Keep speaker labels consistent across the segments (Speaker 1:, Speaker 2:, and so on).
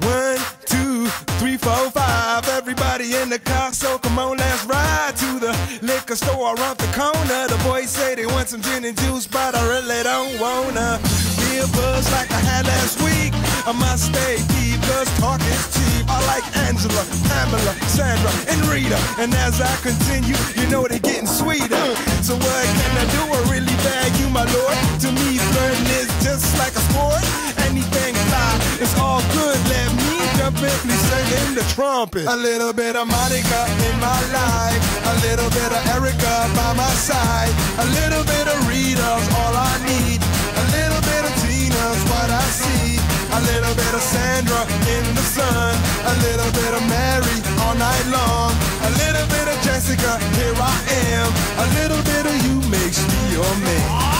Speaker 1: One, two, three, four, five. Everybody in the car, so come on, let's ride to the liquor store around the corner. The boys say they want some gin and juice, but I really don't wanna be a buzz like I had last week. I must stay deep, cause talk is cheap. I like Angela, Pamela, Sandra, and Rita. And as I continue, you know they're getting sweeter. So what can I do? I really bag you, my lord. To me, flirting is just like a sport. Anything fly, it's all good. Let me jump in, please sing the trumpet. A little bit of Monica in my life, a little bit of Erica by my side, a little bit of Rita's all I need, a little bit of Tina's what I see, a little bit of Sandra in the sun, a little bit of Mary all night long, a little bit of Jessica, here I am, a little bit of you makes me your man.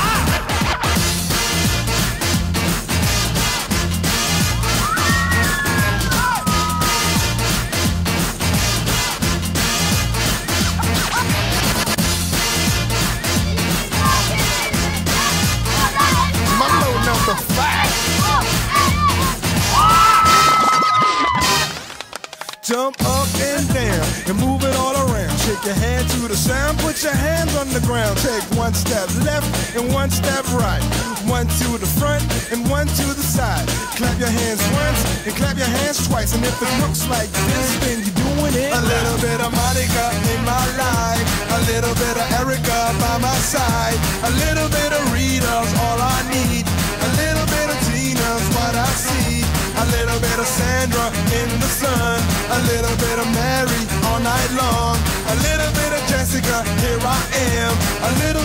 Speaker 1: Jump up and down and move it all around. Shake your hand to the sound, put your hands on the ground. Take one step left and one step right. One to the front and one to the side. Clap your hands once and clap your hands twice. And if it looks like this, then you're doing it. A little bit of Monica in my life, a little bit of Erica by my side, a little bit of Rita's all I need, a little bit of Tina's what I see, a little bit of Sandra in the sun, a little bit of Mary all night long, a little bit of Jessica, here I am, a little